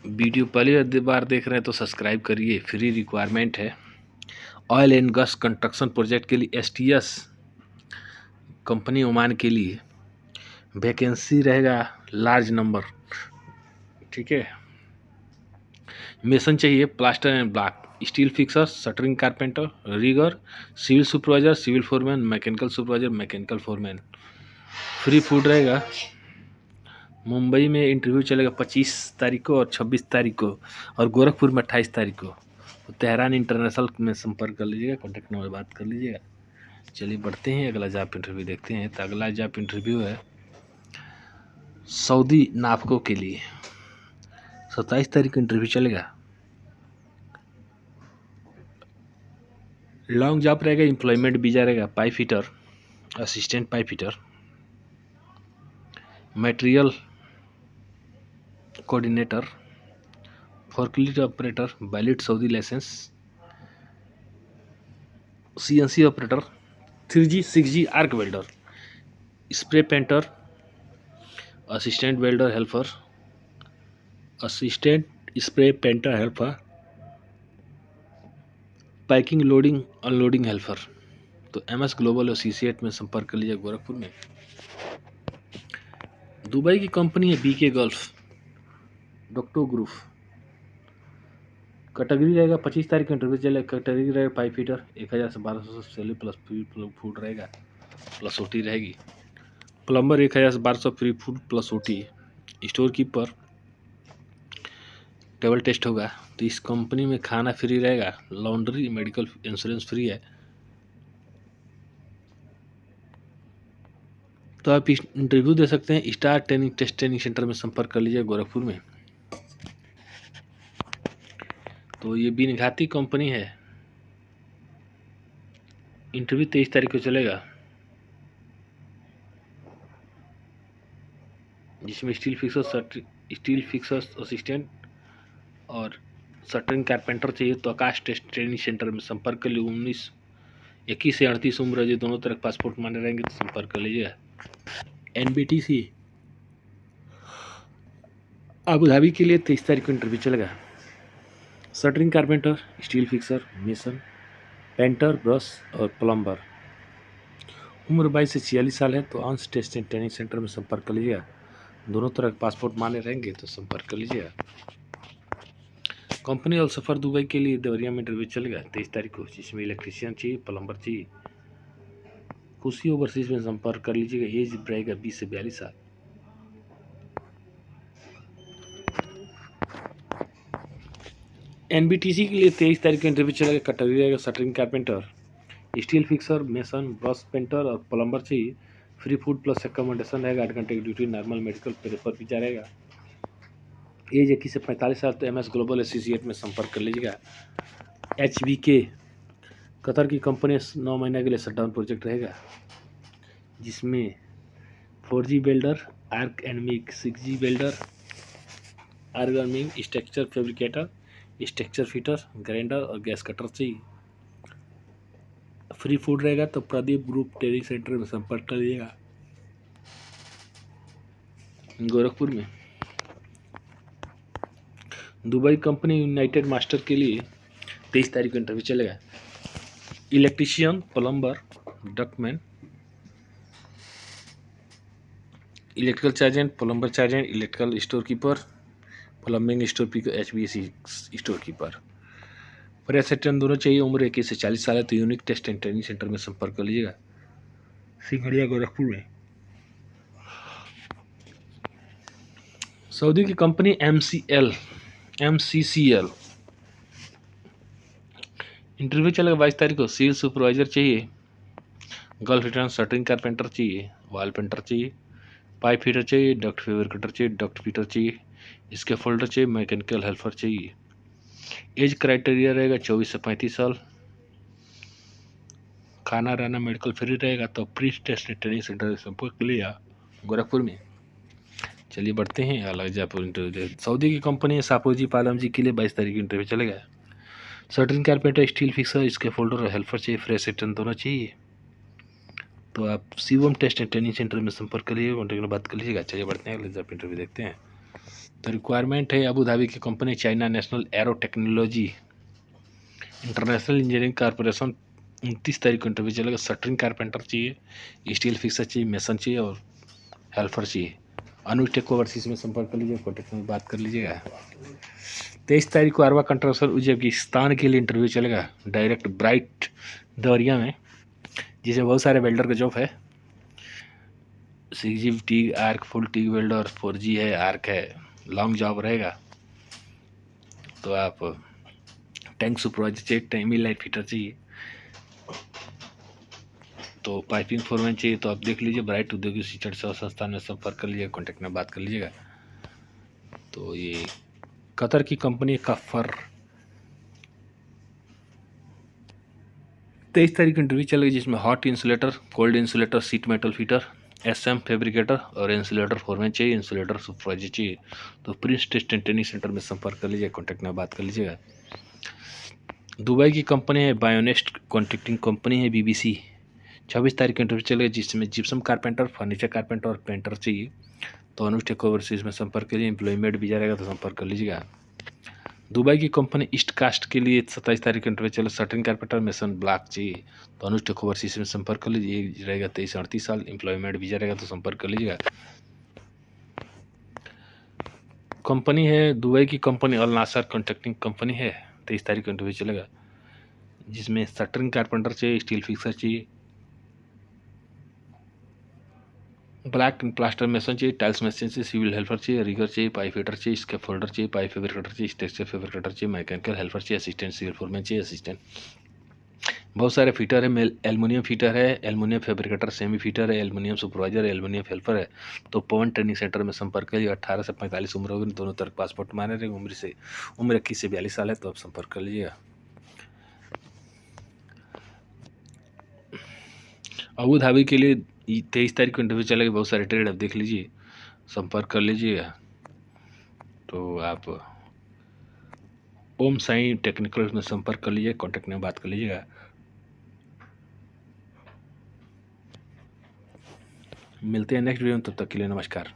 Video पहली बार देख रहे हैं तो सब्सक्राइब करिए, फ्री रिक्वायरमेंट है। Oil and gas construction project के लिए एसटीएस कंपनी ओमान के लिए वैकेंसी रहेगा लार्ज नंबर, ठीक है। मेसन चाहिए, plaster and block, steel fixer, shuttering carpenter, rigger, civil supervisor, civil foreman, mechanical supervisor, mechanical foreman. Free food रहेगा। मुंबई में इंटरव्यू चलेगा 25 तारीख को और 26 तारीख को, और गोरखपुर में 28 तारीख को। तो तेहरान इंटरनेशनल में संपर्क कर लीजिएगा, कॉन्टैक्ट नंबर बात कर लीजिएगा। चलिए बढ़ते हैं, अगला जॉब इंटरव्यू देखते हैं। तो अगला जॉब इंटरव्यू है सऊदी नाफको के लिए। 27 तारीख को इंटरव्यू चलेगा। लॉन्ग जॉब रहेगा, एम्प्लॉयमेंट वीजा रहेगा, pipe fitter, assistant pipe fitter, material coordinator, forklift operator, valid Saudi licence, CNC operator, 3G 6G arc welder, spray painter, assistant welder helper, assistant spray painter helper, packing loading unloading helper. तो MS global associate में संपर्क कर लीजिए गोरखपुर में। Dubai की company है BK gulf डॉक्टो group. Category रहेगा 25 तारीख का इंटरव्यू चलेगा। कैटेगरी रहेगा पाइप फिटर, 1000 से 1200 सैलरी प्लस फ्री फूड रहेगा, प्लस OT रहेगी। प्लम्बर 1000 से 1200 free food plus OT। Store keeper table test होगा। तो इस कंपनी में खाना फ्री रहेगा, लॉन्ड्री मेडिकल इंश्योरेंस फ्री है। तो आप इंटरव्यू दे सकते हैं। Star training test training centre में संपर्क कर लीजिए गोरखपुर में। तो ये बिनघाती कंपनी है। इंटरव्यू 23 तारीख को चलेगा, जिसमें स्टील फिक्सर असिस्टेंट और शटरिंग कारपेंटर चाहिए। तो आकाश टेस्ट ट्रेनिंग सेंटर में संपर्क कर लीजिए। 21 से 38 उम्र जो दोनों तरह पासपोर्ट माने रहेंगे तो संपर्क कर लीजिएगा। NBTC अबू धाबी के लिए 23 तारीख को इंटरव्यू चलेगा। Shuttering carpenter, steel fixer, mason, painter, brush और प्लम्बर। उम्र 22 से 46 साल है। तो अंश टेस्ट एंड ट्रेनिंग सेंटर में संपर्क कर लीजिएगा। दोनों तरह के पासपोर्ट माने रहेंगे तो संपर्क कर लीजिएगा। कंपनी और सफ़र दुबई के लिए देवरिया में इंटरव्यू चलेगा 23 तारीख को, जिसमें इलेक्ट्रीशियन चाहिए, प्लम्बर चाहिए। खुशी ओवरसीज में संपर्क कर लीजिएगा। एज रहेगा 20 से 42 साल। NBTC के लिए 23 तारीख को इंटरव्यू चलेगा। कैटेगरी रहेगा shuttering carpenter, steel fixer, mason, brush painter और प्लम्बर चाहिए। फ्री फूड प्लस एकोमोडेशन रहेगा। 8 घंटे की duty, normal medical paper visa रहेगा। एज 21 से 45 साल। तो MS ग्लोबल एसोसिएट में संपर्क कर लीजिएगा। HBK कतर की कंपनी 9 महीने के लिए शटडाउन प्रोजेक्ट रहेगा, जिसमें 4G welder, arc and MiG, 6G welder, arc and MiG, structure fabricator, structure fitter, grinder और गैस कटर चाहिए। फ्री फूड रहेगा। तो प्रदीप ग्रुप ट्रेनिंग सेंटर में संपर्क कर लीजिएगा गोरखपुर में। दुबई कंपनी यूनाइटेड मास्टर के लिए 23 तारीख को इंटरव्यू चलेगा। Electrician, plumber, ductman, electrical chargehand, plumber chargehand, electrical store keeper, plumbing store keeper, HVAC store keeper. Press attend दोनों चाहिए। उम्र 21 से 40 साल है। तो unique test and training centre में संपर्क कर लीजिएगा सिंघड़िया गोरखपुर में। सऊदी की कंपनी MCCL इंटरव्यू चलेगा 22 तारीख को। सिविल सुपरवाइजर चाहिए, गल्फ रिटर्न, शटरिंग कारपेंटर चाहिए, वॉल पेंटर चाहिए, पाइप फिटर चाहिए, डक्ट फैब्रिकेटर चाहिए, डक्ट फिटर चाहिए, इसके फोल्डर चाहिए, मैकेनिकल हेल्पर चाहिए। एज क्राइटेरिया रहेगा 24 से 35 साल। खाना रहना मेडिकल फ्री रहेगा। तो प्री टेस्ट ट्रेनिंग सेंटर संपर्क लिया गोरखपुर में। चलिए बढ़ते हैं, अलग जयपुर इंटरव्यू। सऊदी की कंपनी है सापोजी पालम जी के लिए 22 तारीख को इंटरव्यू चलेगा। शटरिंग कारपेंटर, स्टील फिक्सर, इसके फोल्डर और हेल्पर चाहिए। फ्रेश रिटर्न दोनों चाहिए। तो आप Shivam test and training centre में संपर्क करिए, कॉन्टेक्ट में बात कर लीजिएगा। चलिए बढ़ते हैं, अगले जॉब इंटरव्यू देखते हैं। तो रिक्वायरमेंट है अबू धाबी की company China national arrow technology international engineering corporation 29 तारीख को इंटरव्यू चलेगा। शटरिंग कारपेंटर चाहिए, स्टील फिक्सर चाहिए, मेसन चाहिए और हेल्पर चाहिए। अनुज टेक ओवरसीज में संपर्क कर लीजिए, कॉन्टेक्ट में बात कर लीजिएगा। 23 तारीख को अरवा कंट्रोसर उज्बेकिस्तान के लिए इंटरव्यू चलेगा डायरेक्ट ब्राइट दौरिया में, जिसमें बहुत सारे वेल्डर का जॉब है। 6G T arc full T weld और 4G है, आर्क है, लॉन्ग जॉब रहेगा। तो आप टैंक सुपरवाइजर चाहिए, टाइमी लाइट फिटर चाहिए, तो पाइपिंग फोरमैन चाहिए। तो आप देख लीजिए ब्राइट उद्योगिक शिक्षण सेवा संस्थान में संपर्क कर लीजिएगा, कॉन्टैक्ट में बात कर लीजिएगा। तो ये कतर की कंपनी कफर 23 तारीख इंटरव्यू चलेगी, जिसमें hot insulator, cold insulator, sheet metal fitter, SM fabricator और इंसुलेटर फोरमैन चाहिए, इंसुलेटर सुपरवाइजर चाहिए। तो Prince test and training centre में संपर्क कर लीजिए, कॉन्टैक्ट में बात कर लीजिएगा। दुबई की कंपनी है बायोनेस्ट कॉन्ट्रैक्टिंग कंपनी है BBC, 26 तारीख इंटरव्यू चलेगा, जिसमें जिप्सम कारपेंटर, फर्नीचर कारपेंटर और पेंटर चाहिए। तो अनुज टेक ओवरसीज में संपर्क के लिए एम्प्लॉयमेंट वीजा रहेगा, तो संपर्क कर लीजिएगा। दुबई की कंपनी ईस्ट कास्ट के लिए 27 तारीख को इंटरव्यू चले, शटरिंग कारपेंटर मेसन ब्लॉक चाहिए। तो अनुज टेक ओवरसीज में संपर्क कर लीजिए, ये रहेगा 23 से 38 साल, एम्प्लॉयमेंट वीजा रहेगा, तो संपर्क कर लीजिएगा। कंपनी है दुबई की कंपनी अल नासर कॉन्ट्रैक्टिंग कंपनी है, 23 तारीख को इंटरव्यू चलेगा, जिसमें शटरिंग कारपेंटर चाहिए, स्टील फिक्सर चाहिए, ब्लैक एंड प्लास्टर मेसन चाहिए, टाइल्स मेसन चाहिए, सिविल हेल्पर चाहिए, रिगर चाहिए, पाइप फिटर चाहिए, स्केप होल्डर चाहिए, पाइप फैब्रिकेटर चाहिए, स्ट्रक्चर फैब्रिकेटर चाहिए, मैकेनिकल हेल्पर चाहिए, असिस्टेंट सिविल फोरमैन चाहिए, असिस्टेंट। बहुत सारे फीटर है, एल्युमिनियम फीटर है, एल्युमिनियम फैब्रिकेटर, सेमी फीटर है, एल्युमिनियम सुपरवाइजर है, एल्युमिनियम हेल्पर है। तो पवन ट्रेनिंग सेंटर में संपर्क करिए। 18 से 45 उम्र होगी, दोनों तरफ पासपोर्ट माने रहे, उम्र 21 से 42 साल है, तो आप संपर्क कर लीजिएगा। अबू धाबी के लिए 23 तारीख को इंटरव्यू चलेगा, बहुत सारे ट्रेड आप देख लीजिए, संपर्क कर लीजिएगा। तो आप ओम साई टेक्निकल में संपर्क कर लीजिए, कॉन्टैक्ट में बात कर लीजिएगा। मिलते हैं नेक्स्ट वीडियो में, तब तक के लिए नमस्कार।